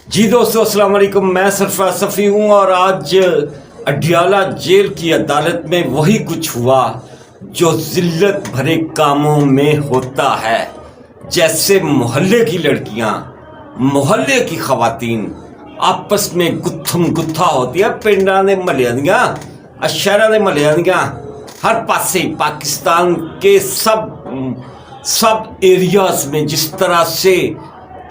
जी दोस्तों अस्सलाम वालेकुम, मैं सरफराज सफ़ी हूँ और आज अडियाला जेल की अदालत में वही कुछ हुआ जो जिल्लत भरे कामों में होता है। जैसे मोहल्ले की लड़कियाँ, मोहल्ले की खवातीन आपस में गुत्थम गुत्था होती है। पिंडां दे महल्लियां दियां, शहरां दे महल्लियां दियां, हर पासे पाकिस्तान के सब एरियाज में जिस तरह से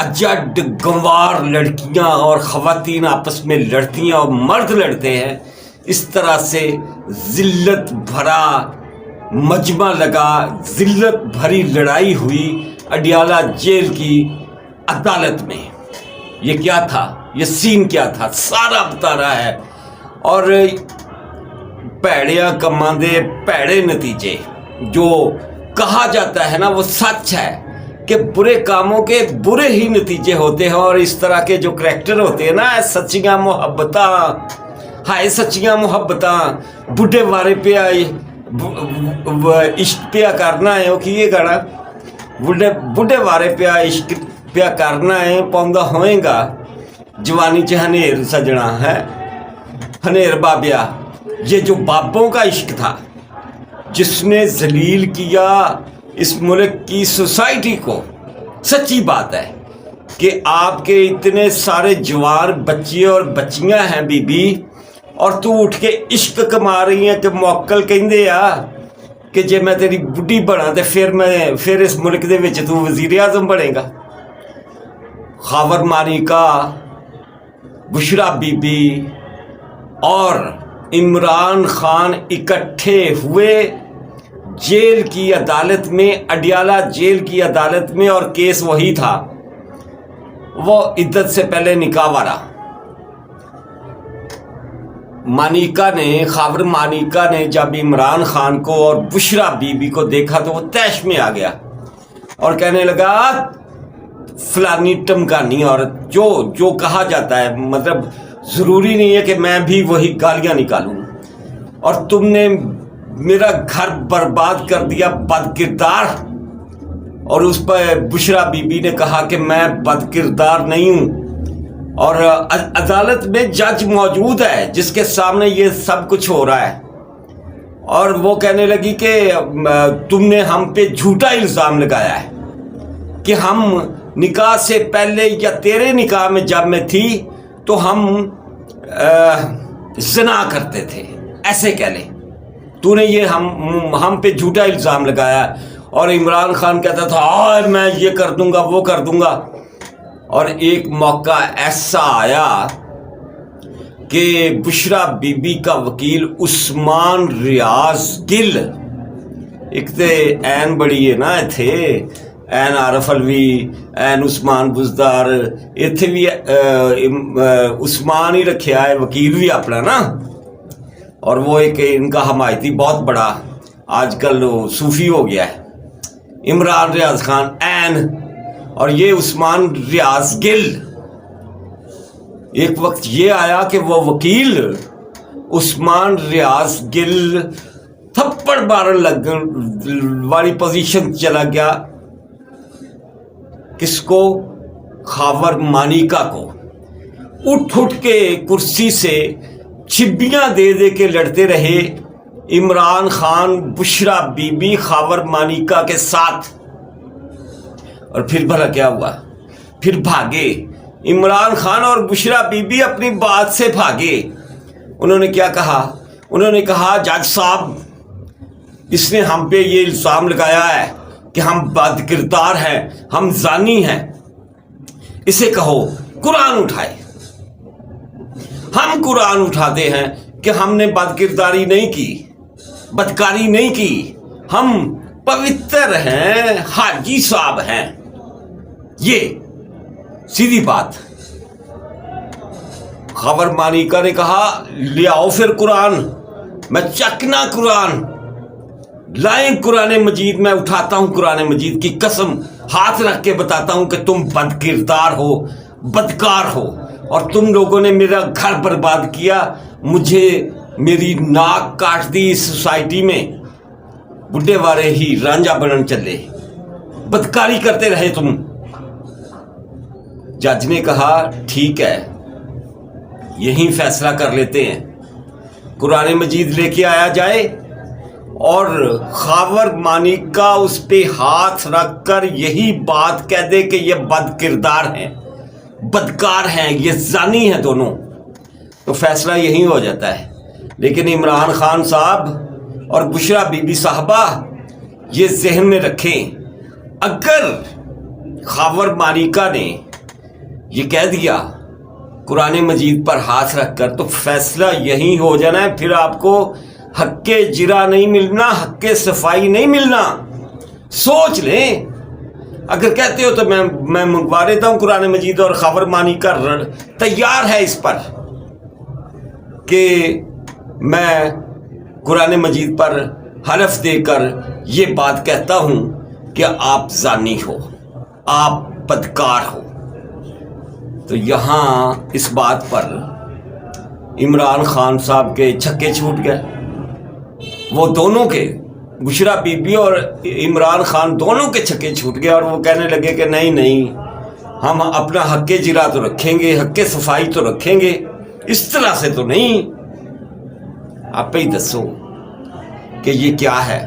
अजड गंवार लड़कियां और ख़वातीन आपस में लड़ती हैं और मर्द लड़ते हैं, इस तरह से जिल्लत भरा मजमा लगा, जिल्लत भरी लड़ाई हुई अडियाला जेल की अदालत में। ये क्या था, ये सीन क्या था, सारा बता रहा है। और भैड़िया कम्मां दे भैड़े नतीजे, जो कहा जाता है ना वो सच है कि बुरे कामों के बुरे ही नतीजे होते हैं। और इस तरह के जो करैक्टर होते हैं ना, सच्चियां मुहब्बतां, हाय सच्चियां मुहब्बतां, बुढ़े वारे पे आए इश्क पिया करना है। वो की ये गाना, बुढ़े वारे पे इश्क पिया करना है, पौंदा होएगा जवानी च हनेर सजना है, हनेर बाबिया। ये जो बाबों का इश्क था जिसने जलील किया इस मुल्क की सोसाइटी को। सच्ची बात है कि आपके इतने सारे जवान बच्चे और बच्चियां हैं बीबी, और तू उठ के इश्क कमा रही है कि मौकल कहंदे आ कि जे मैं तेरी बुढ़ी बना तो फिर इस मुल्क दे विच तू वजीर आजम बनेगा। खावर मानिका, बुशरा बीबी और इमरान खान इकट्ठे हुए जेल की अदालत में, अडियाला जेल की अदालत में। और केस वही था, वो इद्दत से पहले निकाह वाला। मानिका ने, खावर मानिका ने जब इमरान खान को और बुशरा बीबी को देखा तो वो तैश में आ गया और कहने लगा फलानी टमकानी औरत, जो कहा जाता है, मतलब ज़रूरी नहीं है कि मैं भी वही गालियां निकालूं। और तुमने मेरा घर बर्बाद कर दिया, बदकिरदार। और उस पर बुशरा बीबी ने कहा कि मैं बदकिरदार नहीं हूं। और अदालत में जज मौजूद है जिसके सामने ये सब कुछ हो रहा है। और वो कहने लगी कि तुमने हम पे झूठा इल्ज़ाम लगाया है कि हम निकाह से पहले या तेरे निकाह में जब मैं थी तो हम ज़िना करते थे, ऐसे कह ले। तूने ये हम पे झूठा इल्ज़ाम लगाया। और इमरान खान कहता था मैं ये कर दूंगा, वो कर दूंगा। और एक मौका ऐसा आया कि बुशरा बीबी का वकील उस्मान रियाज गिल, एक तो ऐन बड़ी है ना इथे, ऐन आरफ अलवी, ऐन उस्मान बुजदार, इथे भी उस्मान ही रखा है वकील भी अपना ना। और वो एक इनका हमायती बहुत बड़ा आजकल सूफी हो गया है, इमरान रियाज खान ऐन, और ये उस्मान रियाज गिल। एक वक्त ये आया कि वो वकील उस्मान रियाज गिल थप्पड़ मारन लग वाली पोजीशन चला गया। किसको? खावर मानिका को। उठ के कुर्सी से छिब्बियां दे दे के लड़ते रहे इमरान खान, बुशरा बीबी, खावर मानिका के साथ। और फिर भला क्या हुआ? फिर भागे इमरान खान और बुशरा बीबी, अपनी बात से भागे। उन्होंने क्या कहा? उन्होंने कहा जज साहब, इसने हम पे ये इल्ज़ाम लगाया है कि हम बदकिरदार हैं, हम जानी हैं। इसे कहो कुरान उठाए। हम कुरान उठाते हैं कि हमने बदकिरदारी नहीं की, बदकारी नहीं की, हम पवित्र हैं, हाजी साहब हैं। ये सीधी बात। खबर मानिका ने कहा ले आओ फिर कुरान, मैं चकना कुरान लाएं, कुरान मजीद मैं उठाता हूं, कुरान मजीद की कसम हाथ रख के बताता हूं कि तुम बदकिरदार हो, बदकार हो, और तुम लोगों ने मेरा घर बर्बाद किया, मुझे मेरी नाक काट दी इस सोसाइटी में। बुढ़े वाले ही रांझा बनन चले, बदकारी करते रहे तुम। जज ने कहा ठीक है, यही फैसला कर लेते हैं, कुरान मजीद लेके आया जाए और खावर मानिक का उस पे हाथ रख कर यही बात कह दे कि ये बद किरदार हैं, बदकार हैं, ये जानी हैं दोनों, तो फैसला यही हो जाता है। लेकिन इमरान खान साहब और बुशरा बीबी साहबा ये जहन में रखें, अगर खावर मानिका ने ये कह दिया कुरान मजीद पर हाथ रख कर, तो फैसला यही हो जाना है। फिर आपको हक्के जिरा नहीं मिलना, हक्के सफाई नहीं मिलना। सोच लें, अगर कहते हो तो मैं मंगवा लेता हूँ कुरान मजीद, और खावर मानिका तैयार है इस पर कि मैं कुरान मजीद पर हलफ देकर ये बात कहता हूँ कि आप जानी हो, आप बदकार हो। तो यहाँ इस बात पर इमरान खान साहब के छक्के छूट गए, वो दोनों के, बुशरा बीबी और इमरान खान दोनों के छक्के छूट गए, और वो कहने लगे कि नहीं नहीं, हम अपना हक्के जिरा तो रखेंगे, हक्के सफाई तो रखेंगे, इस तरह से तो नहीं। आप ही दसो कि ये क्या है।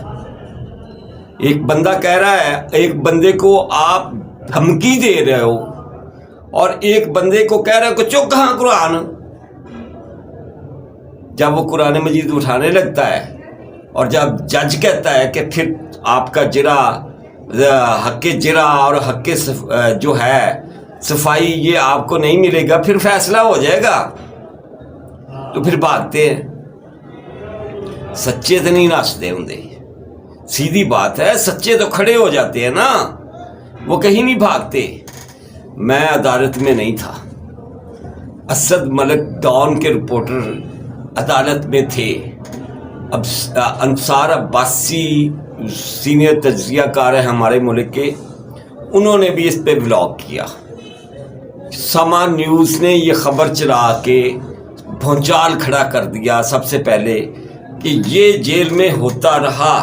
एक बंदा कह रहा है, एक बंदे को आप धमकी दे रहे हो, और एक बंदे को कह रहे हो कि चुप कहाँ कुरान। जब वो कुरान मजीद उठाने लगता है और जब जज कहता है कि फिर आपका जिरा, हक्के जिरा और हक्के जो है सफाई ये आपको नहीं मिलेगा, फिर फैसला हो जाएगा, तो फिर भागते हैं। सच्चे तो नहीं नाचते होंगे, सीधी बात है, सच्चे तो खड़े हो जाते हैं ना, वो कहीं नहीं भागते। मैं अदालत में नहीं था, असद मलिक डॉन के रिपोर्टर अदालत में थे। अब अंसार अब्बासी सीनियर तज्जियाकार है हमारे मुल्क के, उन्होंने भी इस पे व्लॉग किया। समा न्यूज़ ने ये खबर चला के भौचाल खड़ा कर दिया सबसे पहले कि ये जेल में होता रहा,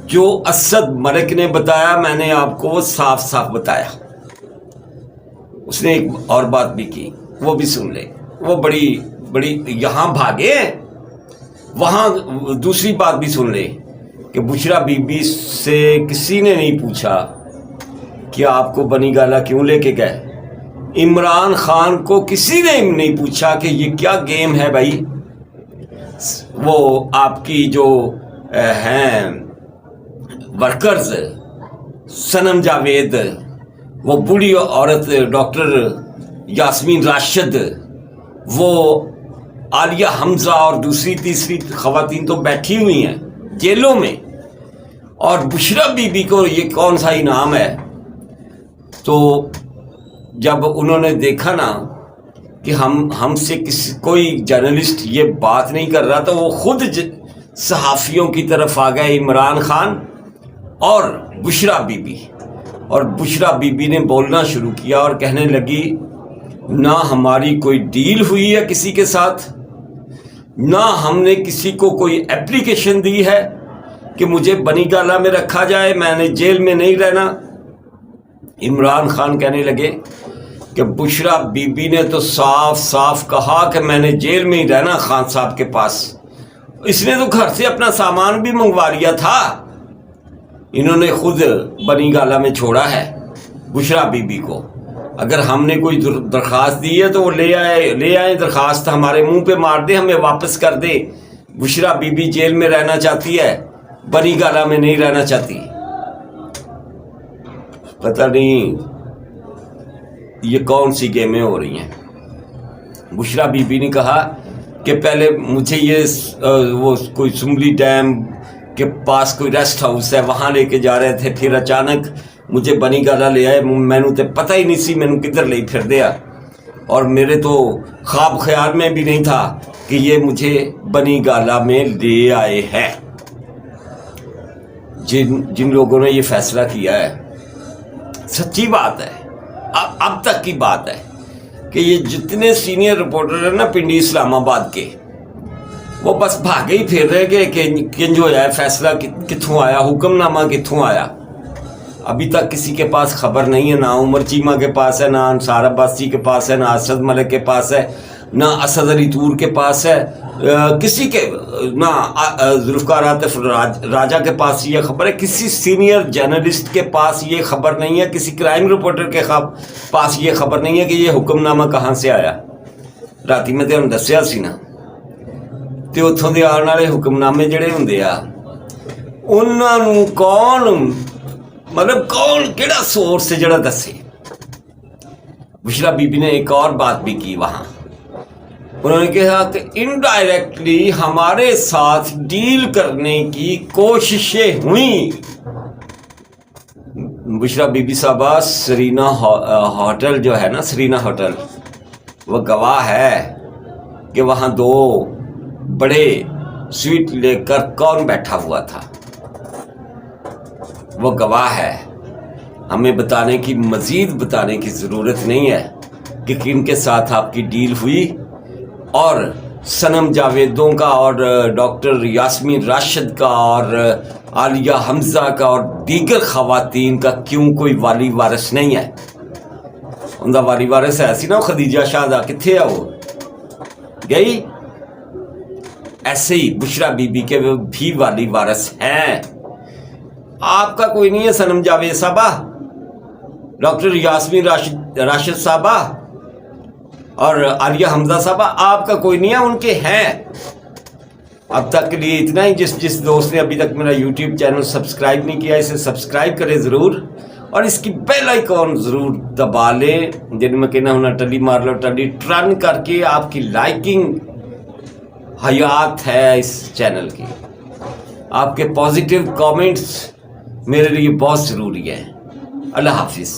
जो असद मलिक ने बताया, मैंने आपको वो साफ साफ बताया। उसने एक और बात भी की, वो भी सुन ले। वो बड़ी बड़ी यहाँ भागे, वहाँ दूसरी बात भी सुन ले कि बुशरा बीबी से किसी ने नहीं पूछा कि आपको बनी गाला क्यों लेके गए। इमरान खान को किसी ने नहीं पूछा कि ये क्या गेम है भाई। वो आपकी जो हैं वर्कर्स, सनम जावेद, वो बूढ़ी औरत डॉक्टर यास्मीन राशिद, वो आलिया हमजा और दूसरी तीसरी खवातीन तो बैठी हुई हैं जेलों में, और बुशरा बीबी को ये कौन सा इनाम है। तो जब उन्होंने देखा ना कि हमसे कोई जर्नलिस्ट ये बात नहीं कर रहा, तो वो खुद सहाफ़ियों की तरफ आ गए, इमरान खान और बुशरा बीबी। और बुशरा बीबी ने बोलना शुरू किया और कहने लगी, ना हमारी कोई डील हुई है किसी के साथ, ना हमने किसी को कोई एप्लीकेशन दी है कि मुझे बनी गाला में रखा जाए, मैंने जेल में नहीं रहना। इमरान खान कहने लगे कि बुशरा बीबी ने तो साफ साफ कहा कि मैंने जेल में ही रहना खान साहब के पास। इसने तो घर से अपना सामान भी मंगवा लिया था, इन्होंने खुद बनी गाला में छोड़ा है बुशरा बीबी को। अगर हमने कोई दरख्वास्त दी है तो वो ले आए दरख्वास्त, हमारे मुंह पे मार दे, हमें वापस कर दे। बुशरा बीबी जेल में रहना चाहती है, बनी गाला में नहीं रहना चाहती। पता नहीं ये कौन सी गेमें हो रही हैं। बुशरा बीबी ने कहा कि पहले मुझे ये वो कोई सुमली डैम के पास कोई रेस्ट हाउस है, वहाँ लेके जा रहे थे, फिर अचानक मुझे बनी गाला ले आए, मैनू तो पता ही नहीं सी मैनू किधर ले फिर दिया, और मेरे तो ख्वाब ख्याल में भी नहीं था कि ये मुझे बनी गाला में ले आए हैं। जिन लोगों ने ये फैसला किया है, सच्ची बात है, अब तक की बात है कि ये जितने सीनियर रिपोर्टर हैं ना पिंडी इस्लामाबाद के, वो बस भागे ही फिर रहे कि किंज होया फैसला कित्थों आया, हुक्मनामा कित्थों आया। ابھی تک کسی کے پاس خبر نہیں ہے، نہ عمر چیمہ کے پاس ہے، نہ انصار عباسی کے پاس ہے، نہ اسد ملک کے پاس ہے، نہ اسد علی طور کے پاس ہے، کسی کے، نہ ذوالفقار عاطف راجہ کے پاس یہ خبر ہے، کسی سینئر جرنلسٹ کے پاس یہ خبر نہیں ہے، کسی کرائم رپورٹر کے پاس یہ خبر نہیں ہے کہ یہ حکم نامہ کہاں سے آیا۔ راتی میں تمہیں دسیا سی نا، تے اتھوں دے آنے والے حکم نامے جڑے ہوندے آ انہاں نوں کون، مطلب کون کیڑا سورس ہے جڑا دسے۔ بشرا بی بی نے ایک اور بات بھی کی وہاں، انہوں نے کہا کہ انڈائریکٹلی ہمارے ساتھ ڈیل کرنے کی کوششیں ہوئیں۔ بشرا بی بی صاحبہ، سرینا ہوٹل جو ہے نا، سرینا ہوٹل، وہ گواہ ہے کہ وہاں دو بڑے سویٹ لے کر کون بیٹھا ہوا تھا، وہ گواہ ہے۔ ہمیں بتانے کی، مزید بتانے کی ضرورت نہیں ہے کہ کن کے ساتھ آپ کی ڈیل ہوئی، اور صنم جاویدوں کا اور ڈاکٹر یاسمین راشد کا اور عالیہ حمزہ کا اور دیگر خواتین کا کیوں کوئی والی وارث نہیں ہے۔ ان کا والی وارث ہے سی نا خدیجہ شاہدہ، کتنے ہے وہ گئی؟ ایسے ہی بشرا بی بی کے بھی والی وارث ہیں۔ آپ کا کوئی نہیں ہے صنم جاوید صاحبہ، ڈاکٹر یاسمین راشد صاحبہ اور عالیہ حمزہ صاحبہ، آپ کا کوئی نہیں ہے، ان کے ہیں۔ اب تک کے لیے اتنا ہی۔ جس دوست نے ابھی تک میرا یوٹیوب چینل سبسکرائب نہیں کیا، اسے سبسکرائب کرے ضرور، اور اس کی بیل آئیکن ضرور دبا لیں۔ جن میں کہنا ہونا ٹلی مار لو، ٹلی ٹرن کر کے آپ کی لائکنگ حیات ہے اس چینل کی۔ آپ کے پازیٹیو کامنٹس میرے لیے بہت ضروری ہے۔ اللہ حافظ۔